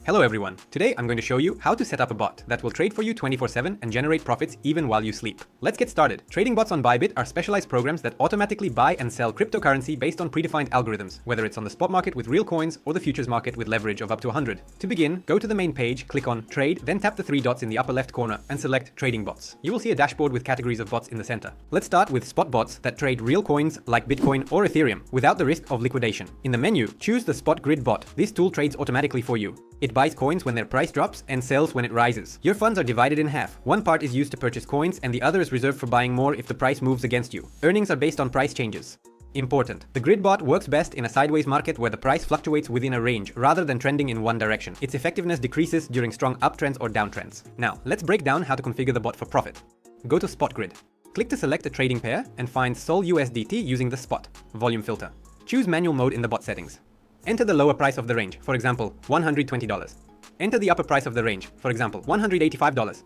Hello everyone, today I'm going to show you how to set up a bot that will trade for you 24/7 and generate profits even while you sleep. Let's get started. Trading bots on Bybit are specialized programs that automatically buy and sell cryptocurrency based on predefined algorithms, whether it's on the spot market with real coins or the futures market with leverage of up to 100. To begin, go to the main page, click on Trade, then tap the three dots in the upper left corner and select Trading Bots. You will see a dashboard with categories of bots in the center. Let's start with spot bots that trade real coins like Bitcoin or Ethereum without the risk of liquidation. In the menu, choose the Spot Grid bot. This tool trades automatically for you. It buys coins when their price drops and sells when it rises. Your funds are divided in half. One part is used to purchase coins and the other is reserved for buying more if the price moves against you. Earnings are based on price changes. Important. The grid bot works best in a sideways market where the price fluctuates within a range rather than trending in one direction. Its effectiveness decreases during strong uptrends or downtrends. Now, let's break down how to configure the bot for profit. Go to Spot Grid. Click to select a trading pair and find Sol USDT using the spot volume filter. Choose manual mode in the bot settings. Enter the lower price of the range, for example, $120. Enter the upper price of the range, for example, $185.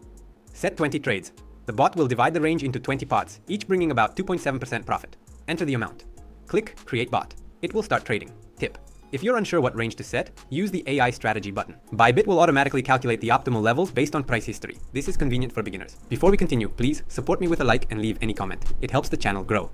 Set 20 trades. The bot will divide the range into 20 parts, each bringing about 2.7% profit. Enter the amount. Click Create Bot. It will start trading. Tip: if you're unsure what range to set, use the AI strategy button. Bybit will automatically calculate the optimal levels based on price history. This is convenient for beginners. Before we continue, please support me with a like and leave any comment. It helps the channel grow.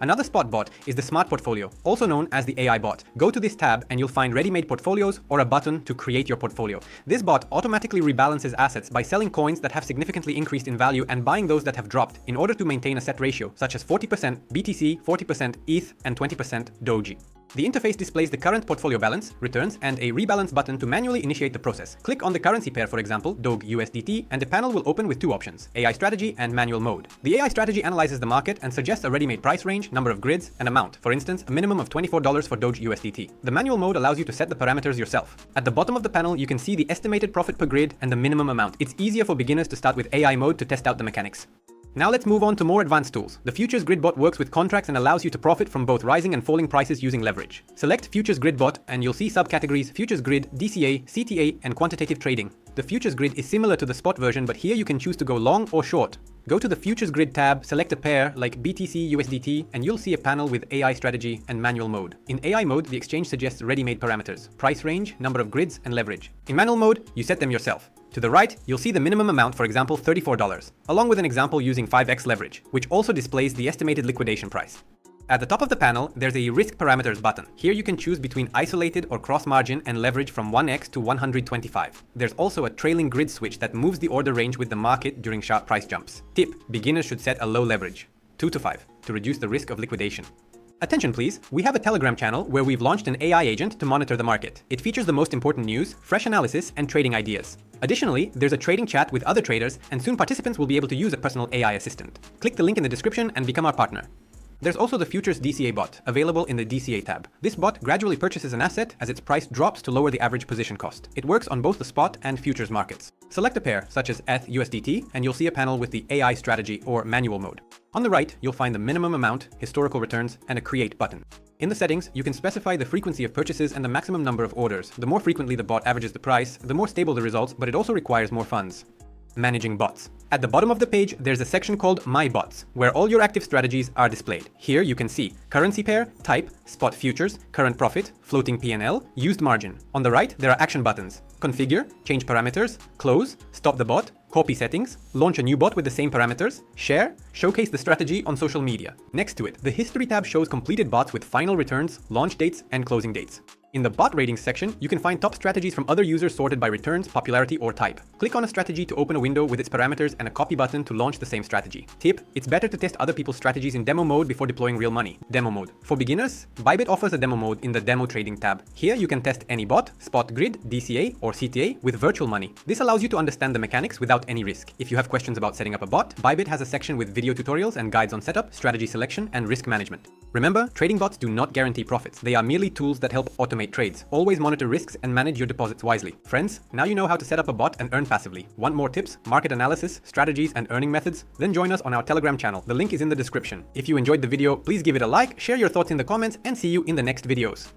Another spot bot is the Smart Portfolio, also known as the AI bot. Go to this tab and you'll find ready-made portfolios or a button to create your portfolio. This bot automatically rebalances assets by selling coins that have significantly increased in value and buying those that have dropped in order to maintain a set ratio, such as 40% BTC, 40% ETH, and 20% Doji. The interface displays the current portfolio balance, returns, and a rebalance button to manually initiate the process. Click on the currency pair, for example, DOG USDT, and the panel will open with two options, AI strategy and manual mode. The AI strategy analyzes the market and suggests a ready-made price range, number of grids, and amount. For instance, a minimum of $24 for DOG USDT. The manual mode allows you to set the parameters yourself. At the bottom of the panel, you can see the estimated profit per grid and the minimum amount. It's easier for beginners to start with AI mode to test out the mechanics. Now let's move on to more advanced tools. The Futures Grid Bot works with contracts and allows you to profit from both rising and falling prices using leverage. Select Futures Grid Bot and you'll see subcategories Futures Grid, DCA, CTA, and quantitative trading. The Futures Grid is similar to the spot version, but here you can choose to go long or short. Go to the Futures Grid tab, select a pair like BTC USDT, and you'll see a panel with AI strategy and manual mode. In AI mode, the exchange suggests ready-made parameters, price range, number of grids, and leverage. In manual mode, you set them yourself. To the right, you'll see the minimum amount, for example, $34, along with an example using 5x leverage, which also displays the estimated liquidation price. At the top of the panel, there's a Risk Parameters button. Here you can choose between isolated or cross-margin and leverage from 1x to 125. There's also a trailing grid switch that moves the order range with the market during sharp price jumps. Tip: beginners should set a low leverage, 2 to 5, to reduce the risk of liquidation. Attention please, we have a Telegram channel where we've launched an AI agent to monitor the market. It features the most important news, fresh analysis, and trading ideas. Additionally, there's a trading chat with other traders, and soon participants will be able to use a personal AI assistant. Click the link in the description and become our partner. There's also the Futures DCA Bot, available in the DCA tab. This bot gradually purchases an asset as its price drops to lower the average position cost. It works on both the spot and futures markets. Select a pair, such as ETH USDT, and you'll see a panel with the AI strategy or manual mode. On the right, you'll find the minimum amount, historical returns, and a Create button. In the settings, you can specify the frequency of purchases and the maximum number of orders. The more frequently the bot averages the price, the more stable the results, but it also requires more funds. Managing bots. At the bottom of the page, there's a section called My Bots, where all your active strategies are displayed. Here you can see currency pair, type, spot futures, current profit, floating P&L, used margin. On the right, there are action buttons: configure, change parameters, close, stop the bot, copy settings, launch a new bot with the same parameters, share, showcase the strategy on social media. Next to it, the history tab shows completed bots with final returns, launch dates, and closing dates. In the bot ratings section, you can find top strategies from other users sorted by returns, popularity, or type. Click on a strategy to open a window with its parameters and a copy button to launch the same strategy. Tip: it's better to test other people's strategies in demo mode before deploying real money. Demo mode. For beginners, Bybit offers a demo mode in the Demo Trading tab. Here you can test any bot, spot grid, DCA, or CTA with virtual money. This allows you to understand the mechanics without any risk. If you have questions about setting up a bot, Bybit has a section with video tutorials and guides on setup, strategy selection, and risk management. Remember, trading bots do not guarantee profits. They are merely tools that help automate trades. Always monitor risks and manage your deposits wisely. Friends, now you know how to set up a bot and earn passively. Want more tips, market analysis, strategies, and earning methods? Then join us on our Telegram channel. The link is in the description. If you enjoyed the video, please give it a like, share your thoughts in the comments, and see you in the next videos.